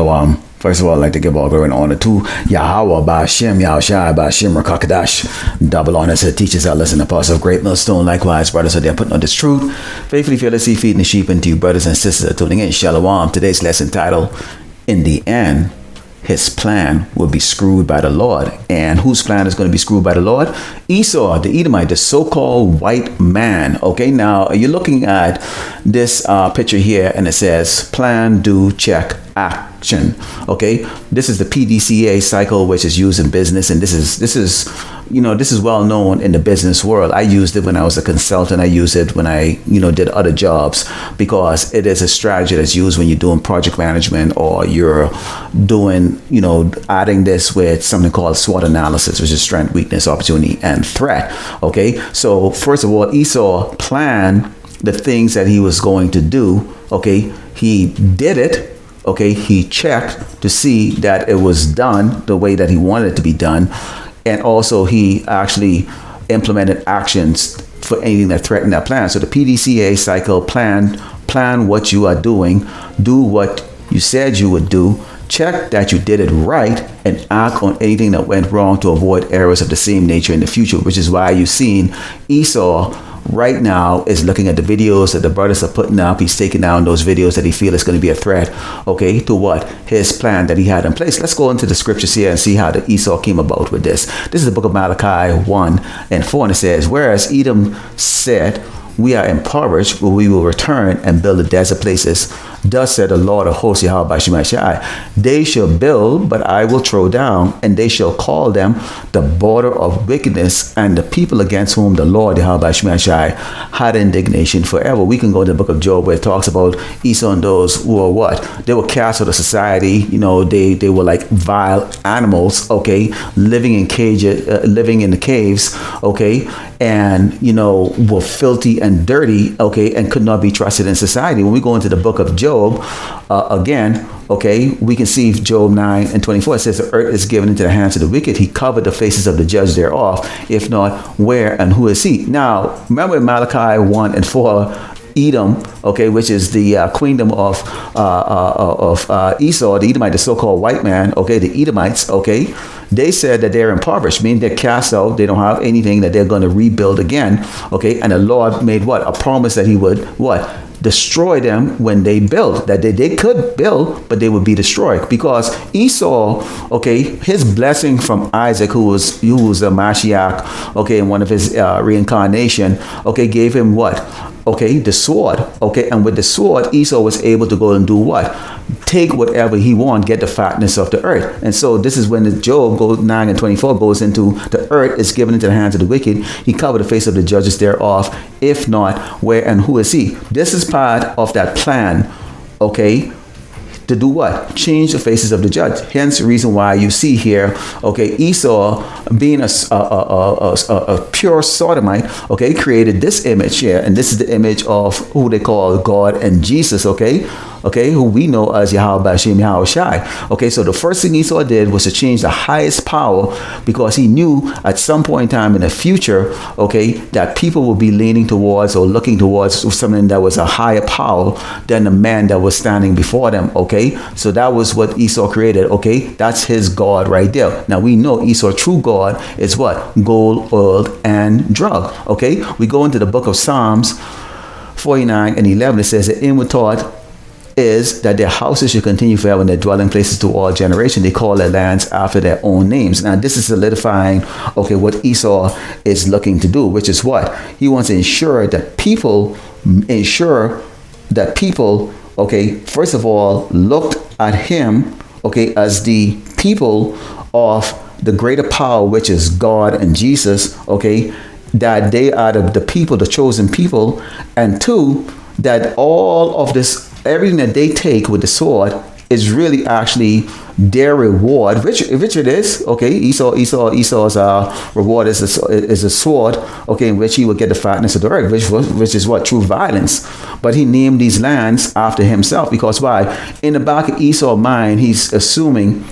Shalom. First of all, I'd like to give all glory and honor to Yahweh, Ba'ashem, Yahushai, Ba'ashem, Rakakadash. Double honor to the teachers, our lesson apostles of Great Millstone. Likewise, brothers, are there putting on this truth. Faithfully, fearlessly feeding the sheep, and to you, brothers and sisters, are tuning in. Shalom. Today's lesson title, In the End, His plan will be screwed by the Lord. And whose plan is going to be screwed by the Lord? Esau, the Edomite, the so-called white man. Okay, now you're looking at this picture here, and it says plan, do, check, action. Okay, this is the PDCA cycle, which is used in business, and this is well known in the business world. I used it when I was a consultant. I used it when I did other jobs, because it is a strategy that's used when you're doing project management, or you're doing adding this with something called SWOT analysis, which is strength, weakness, opportunity, and threat. Okay, so first of all, Esau planned the things that he was going to do. Okay, he did it. Okay, he checked to see that it was done the way that he wanted it to be done. And also he actually implemented actions for anything that threatened that plan. So the PDCA cycle, plan what you are doing, do what you said you would do, check that you did it right, and act on anything that went wrong to avoid errors of the same nature in the future, which is why you've seen Esau right now is looking at the videos that the brothers are putting up. He's taking down those videos that he feels is going to be a threat, okay, to what? His plan that he had in place. Let's go into the scriptures here and see how the Esau came about with this. This is the book of Malachi 1:4, and it says, whereas Edom said, we are impoverished, but we will return and build the desert places. Thus said the Lord of hosts, Yahweh Shemashai, they shall build, but I will throw down, and they shall call them the border of wickedness, and the people against whom the Lord, Yahweh Shemashai, had indignation forever. We can go to the book of Job, where it talks about Esau and those who were what? They were cast out of society. They were like vile animals, okay, living in cages, living in the caves, okay, and were filthy and dirty, okay, and could not be trusted in society. When we go into the book of Job, again, okay, we can see Job 9:24. It says the earth is given into the hands of the wicked. He covered the faces of the judge thereof. If not, where and who is he? Now, remember in Malachi 1:4, Edom, okay, which is the queendom of Esau, the Edomite, the so-called white man, okay, the Edomites, okay, they said that they're impoverished, meaning they're cast out, they don't have anything that they're going to rebuild again, okay, and the Lord made what? A promise that he would, what? Destroy them when they build, that they could build, but they would be destroyed, because Esau, okay, his blessing from Isaac, who was a Mashiach, okay, in one of his reincarnation, okay, gave him what? Okay, the sword, okay, and with the sword, Esau was able to go and do what? Take whatever he wanted, get the fatness of the earth. And so this is when the Job 9:24 goes into the earth is given into the hands of the wicked. He covered the face of the judges thereof. If not, where and who is he? This is part of that plan, okay, to do what? Change the faces of the judge. Hence the reason why you see here, okay, Esau being a pure sodomite, okay, created this image here, and this is the image of who they call God and Jesus, okay, who we know as Yahweh Ba'ashem Yahushai. Okay, so the first thing Esau did was to change the highest power, because he knew at some point in time in the future, okay, that people will be leaning towards or looking towards something that was a higher power than the man that was standing before them, okay? So that was what Esau created, okay? That's his God right there. Now we know Esau's true God is what? Gold, oil, and drug, okay? We go into the book of Psalms 49:11. It says the inward thought is that their houses should continue forever and their dwelling places to all generation. They call their lands after their own names. Now this is solidifying, okay, what Esau is looking to do, which is what? He wants to ensure that people, okay, first of all, looked at him, okay, as the people of the greater power, which is God and Jesus, okay, that they are the people, the chosen people, and two, that all of this, everything that they take with the sword is really actually their reward, which it is, okay, Esau's reward is a sword, okay, in which he would get the fatness of the earth, which is what? True violence. But he named these lands after himself, because why? In the back of Esau's mind, he's assuming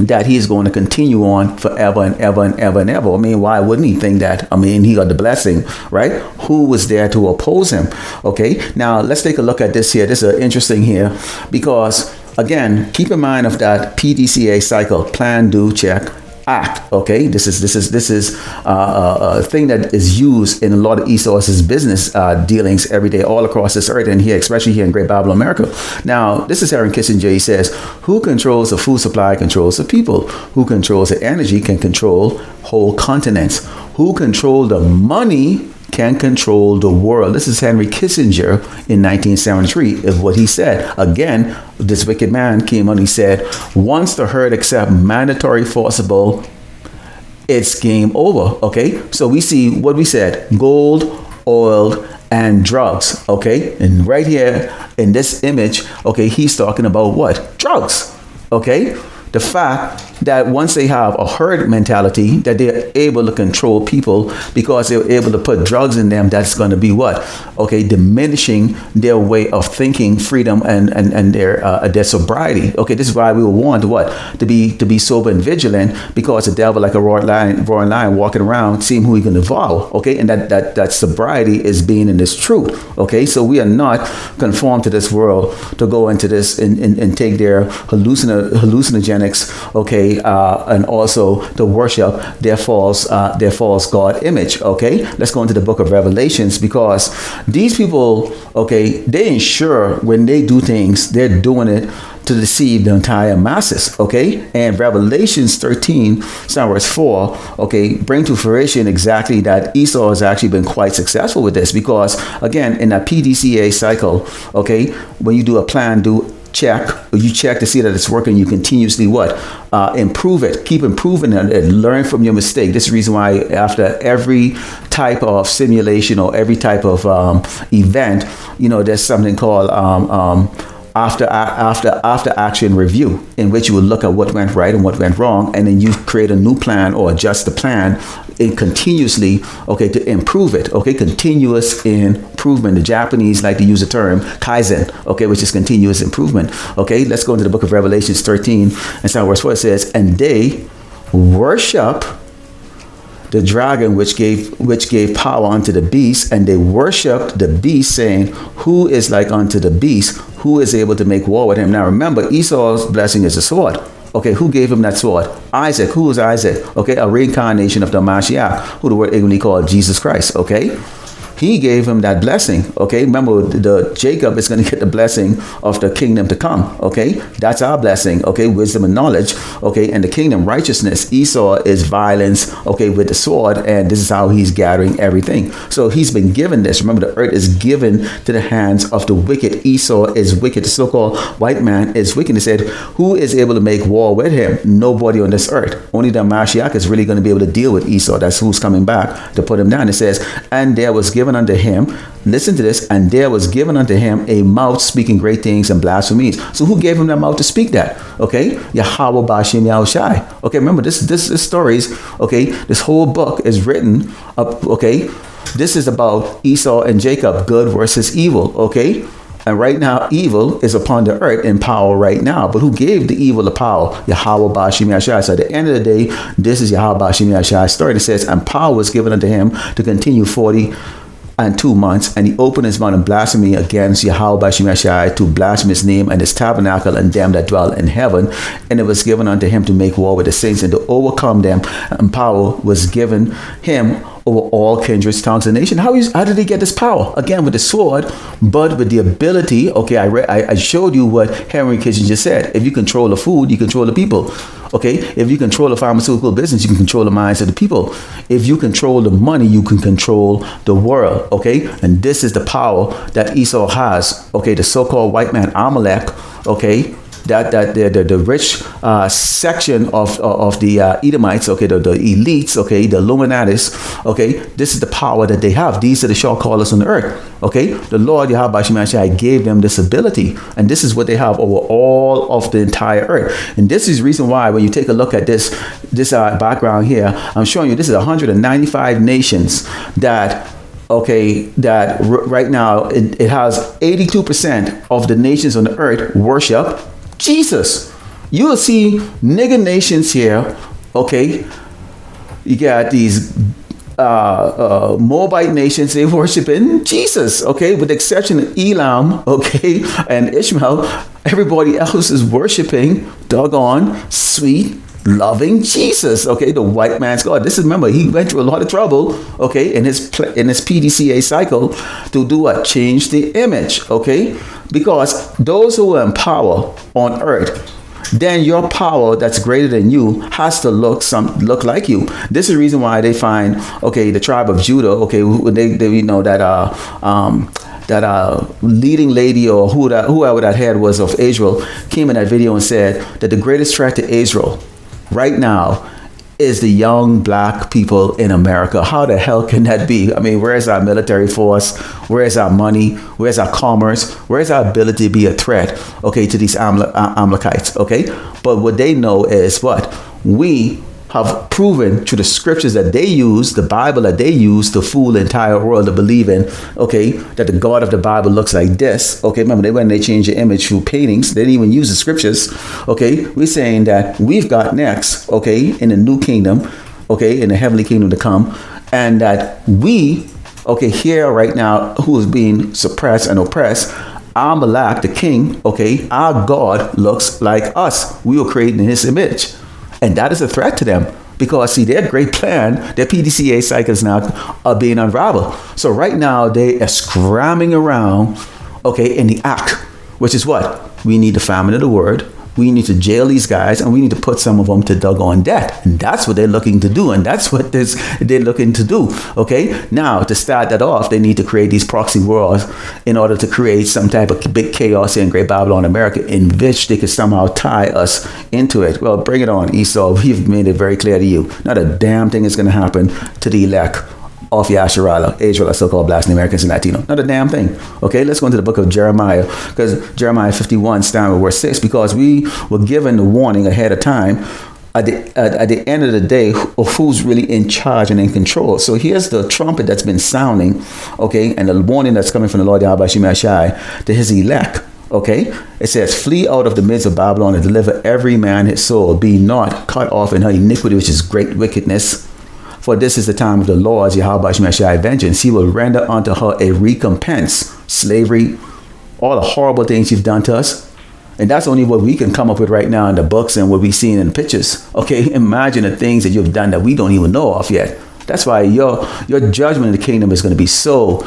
that he's going to continue on forever and ever and ever and ever. I mean, why wouldn't he think that? I mean, he got the blessing, right? Who was there to oppose him? Okay, now let's take a look at this here. This is interesting here, because again, keep in mind of that PDCA cycle: plan, do, check, act. Okay, this is a thing that is used in a lot of Esau's business dealings every day all across this earth, and here, especially here in Great Babylon, America. Now, this is Henry Kissinger. He says, "Who controls the food supply controls the people. Who controls the energy can control whole continents. Who control the money can control the world." This is Henry Kissinger in 1973, is what he said. Again, this wicked man came on, he said, once the herd accept mandatory forcible, it's game over. Okay, so we see what we said: gold, oil, and drugs. Okay, and right here in this image, okay, he's talking about what? Drugs. Okay, the fact that once they have a herd mentality, that they're able to control people because they're able to put drugs in them, that's going to be what? Okay, diminishing their way of thinking, freedom, and their sobriety. Okay, this is why we were warned what? To be sober and vigilant, because the devil, like a roaring lion walking around, seeing who he can devour. Okay, and that sobriety is being in this truth. Okay, so we are not conformed to this world to go into this and take their hallucinogenics. Okay, and also to worship their false God image. Okay, let's go into the book of Revelations, because these people, okay, they ensure when they do things, they're doing it to deceive the entire masses. Okay, and Revelations 13, verse 4, okay, bring to fruition exactly that Esau has actually been quite successful with this, because again, in a PDCA cycle, okay, when you do a plan, you check to see that it's working. You continuously improve it, keep improving it, and learn from your mistake. This is the reason why after every type of simulation or every type of event, there's something called after action review, in which you will look at what went right and what went wrong, and then you create a new plan or adjust the plan and continuously, okay, to improve it. Okay, continuous improvement. The Japanese like to use the term kaizen, okay, which is continuous improvement. Okay, let's go into the book of Revelations 13 and start verse 4. It says, "And they worship the dragon which gave power unto the beast, and they worshipped the beast, saying, Who is like unto the beast? Who is able to make war with him?" Now remember, Esau's blessing is a sword. Okay, who gave him that sword? Isaac. Who is Isaac? Okay, a reincarnation of the Mashiach, who the word ignorantly called Jesus Christ. Okay, he gave him that blessing. Okay, remember, the Jacob is going to get the blessing of the kingdom to come. Okay, that's our blessing. Okay, wisdom and knowledge. Okay, and the kingdom, righteousness. Esau is violence. Okay, with the sword, and this is how he's gathering everything. So he's been given this. Remember, the earth is given to the hands of the wicked. Esau is wicked. The so-called white man is wicked. He said, "Who is able to make war with him?" Nobody on this earth. Only the Mashiach is really going to be able to deal with Esau. That's who's coming back to put him down. It says, "And there was given unto him," listen to this, "and there was given unto him a mouth speaking great things and blasphemies." So who gave him that mouth to speak that? Okay, Yahweh Bashim Yahushai. Okay, remember this stories. Okay, this whole book is written up. Okay, this is about Esau and Jacob, good versus evil. Okay. And right now, evil is upon the earth in power right now. But who gave the evil the power? Yahweh Bashim Yashai. So at the end of the day, this is Yahweh Bashim Yashai's story. It says, "And power was given unto him to continue 42 months, and he opened his mouth in blasphemy against Yahweh Bashim Yashai, to blaspheme his name and his tabernacle and them that dwell in heaven. And it was given unto him to make war with the saints and to overcome them. And power was given him over all kindreds, tongues, and nations." How did he get this power? Again, with the sword, but with the ability. Okay, I showed you what Henry Kissinger said. If you control the food, you control the people. Okay, if you control the pharmaceutical business, you can control the minds of the people. If you control the money, you can control the world. Okay, and this is the power that Esau has. Okay, the so-called white man Amalek. Okay, that the rich section of the Edomites, okay, the elites, okay, the Illuminatis, okay, this is the power that they have. These are the short callers on the earth, okay. The Lord Yahweh Shemashai gave them this ability, and this is what they have over all of the entire earth. And this is the reason why, when you take a look at this background here, I'm showing you this is 195 nations that. Okay, that right now it has 82% of the nations on the earth worship Jesus. You will see nigger nations here. Okay, you got these Moabite nations, they worship in Jesus. Okay, with the exception of Elam, okay, and Ishmael. Everybody else is worshiping doggone sweet, loving Jesus, okay, the white man's God. This is, remember, he went through a lot of trouble, okay, in his PDCA cycle to do what? Change the image, okay, because those who are in power on earth, then your power that's greater than you has to look like you. This is the reason why they find, okay, the tribe of Judah, okay, they you know that leading lady or whoever that head was of Israel came in that video and said that the greatest threat to Israel right now is the young black people in America. How the hell can that be? I mean, where's our military force? Where's our money? Where's our commerce? Where's our ability to be a threat, okay, to these Amalekites, okay? But what they know is what? We have proven through the scriptures that they use, the Bible that they use to fool the entire world to believe in, okay, that the God of the Bible looks like this. Okay, remember, when they changed the image through paintings, they didn't even use the scriptures. Okay, we're saying that we've got next, okay, in the new kingdom, okay, in the heavenly kingdom to come, and that we, okay, here right now, who is being suppressed and oppressed, Amalek, the king, okay, our God looks like us. We were created in his image. And that is a threat to them because, see, their great plan, their PDCA cycles now are being unraveled. So right now they are scramming around, okay, in the act, which is what? We need the famine of the word. We need to jail these guys and we need to put some of them to doggone death. And that's what they're looking to do. And that's what they're looking to do. Okay. Now, to start that off, they need to create these proxy wars in order to create some type of big chaos in Great Babylon, America, in which they could somehow tie us into it. Well, bring it on, Esau. We've made it very clear to you. Not a damn thing is going to happen to the elect of Yasharala, Israel, so-called Black Americans and Latino. Not a damn thing. Okay, let's go into the book of Jeremiah, because Jeremiah 51, starting with verse 6, because we were given the warning ahead of time at the end of the day of who's really in charge and in control. So here's the trumpet that's been sounding, okay, and the warning that's coming from the Lord Yahweh Shemashai to his elect. Okay, it says, flee out of the midst of Babylon and deliver every man his soul. Be not cut off in her iniquity, which is great wickedness. For this is the time of the Lord's Yahweh Shemashai vengeance. He will render unto her a recompense. Slavery, all the horrible things you've done to us. And that's only what we can come up with right now in the books and what we've seen in the pictures. Okay, imagine the things that you've done that we don't even know of yet. That's why your judgment in the kingdom is going to be so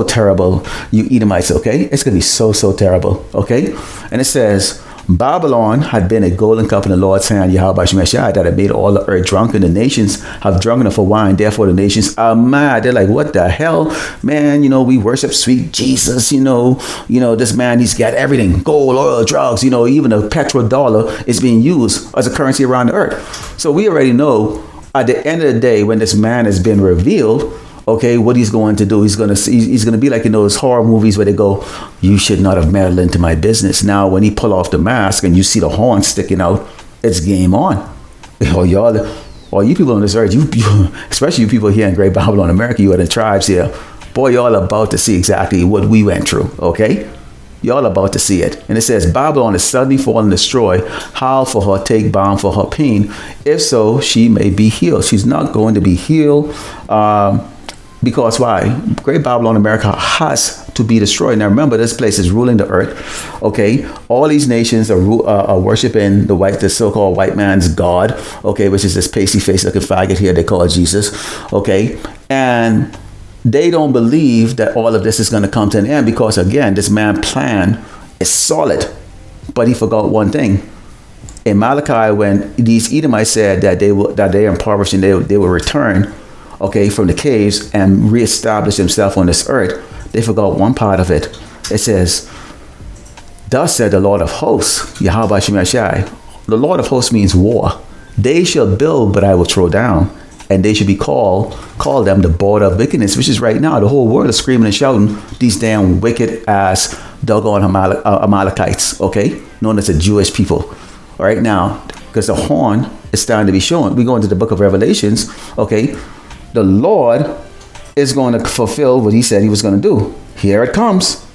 terrible, you Edomites, okay? It's going to be so terrible, okay? And it says, Babylon had been a golden cup in the Lord's hand, Yahweh Shemashai, that had made all the earth drunken. The nations have drunken it for wine. Therefore, the nations are mad. They're like, what the hell? Man, we worship sweet Jesus. This man, he's got everything. Gold, oil, drugs. Even the petrodollar is being used as a currency around the earth. So we already know at the end of the day, when this man has been revealed, okay, what he's going to do, he's going to be like in those horror movies where they go, you should not have meddled into my business. Now, when he pull off the mask and you see the horn sticking out, it's game on. All you people on this earth, you especially you people here in Great Babylon, America, you are the tribes here. Boy, y'all about to see exactly what we went through, okay? Y'all about to see it. And it says, Babylon is suddenly fallen destroyed. Howl for her, take balm for her pain. If so, she may be healed. She's not going to be healed. Because why? Great Babylon, America has to be destroyed. Now remember, this place is ruling the earth. Okay, all these nations are worshiping the so-called white man's God. Okay, which is this pasty face looking faggot here they call Jesus. Okay, and they don't believe that all of this is going to come to an end because, again, this man's plan is solid. But he forgot one thing. In Malachi, when these Edomites said that they're impoverished and they will return, okay, from the caves and reestablish themselves on this earth, they forgot one part of it. It says, thus said the Lord of hosts, Yahweh Shemashai. The Lord of hosts means war. They shall build, but I will throw down. And they should be call them the border of wickedness, which is right now. The whole world is screaming and shouting these damn wicked ass doggone Amalekites, okay, known as the Jewish people right now, because the horn is starting to be shown. We go into the book of Revelations, okay. The Lord is going to fulfill what he said he was going to do. Here it comes.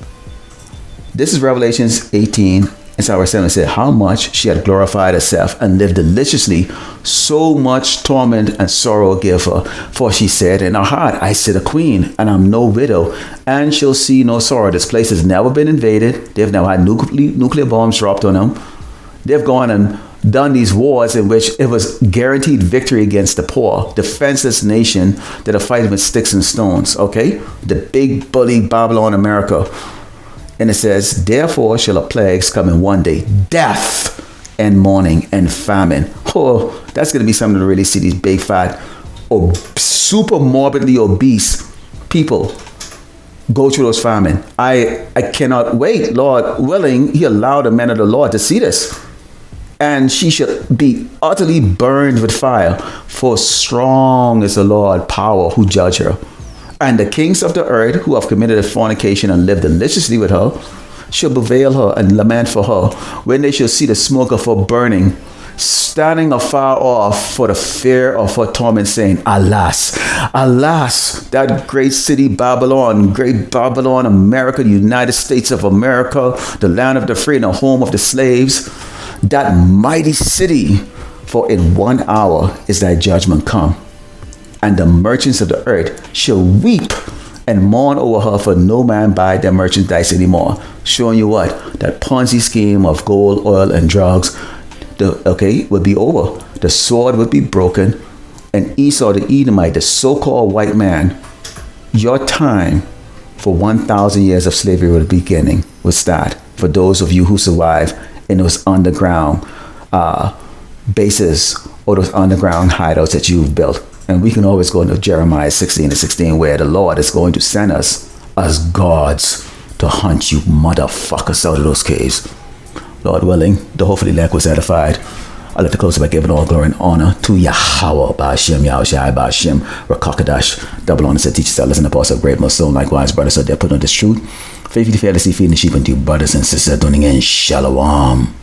This is Revelations 18 And so verse 7 said, how much she had glorified herself and lived deliciously, so much torment and sorrow give her. For she said in her heart, I sit a queen, and I'm no widow, and shall see no sorrow. This place has never been invaded. They've never had nuclear bombs dropped on them. They've gone and done these wars in which it was guaranteed victory against the poor, defenseless nation that are fighting with sticks and stones, okay? The big bully Babylon America. And it says, therefore shall a plagues come in one day, death and mourning and famine. Oh, that's going to be something to really see these big, fat, super morbidly obese people go through those famine. I cannot wait. Lord willing, he allowed the men of the Lord to see this. And she shall be utterly burned with fire, for strong is the Lord power who judge her. And the kings of the earth who have committed a fornication and lived deliciously with her shall bewail her and lament for her when they shall see the smoke of her burning, standing afar off for the fear of her torment, saying, alas, alas, that great city Babylon, great Babylon, America, the United States of America, the land of the free and the home of the slaves, that mighty city, for in 1 hour is thy judgment come. And the merchants of the earth shall weep and mourn over her, for no man buy their merchandise anymore. Showing you what? That Ponzi scheme of gold, oil, and drugs, would be over. The sword would be broken. And Esau the Edomite, the so-called white man, your time for 1,000 years of slavery would start. For those of you who survive in those underground bases or those underground hideouts that you've built. And we can always go into Jeremiah 16:16, where the Lord is going to send us as gods to hunt you motherfuckers out of those caves. Lord willing, the hopefully elect was edified. I'd like to close by giving all glory and honor to Yahweh, Ba'ashem, Yahushai, Ba'ashem, Rakakadash, double honor, said teachers, listen, apostle, great milestone, likewise, brothers, so they're putting on this truth. Faithfully, fearlessly feeding the sheep unto you, brothers and sisters, doing in Shalom.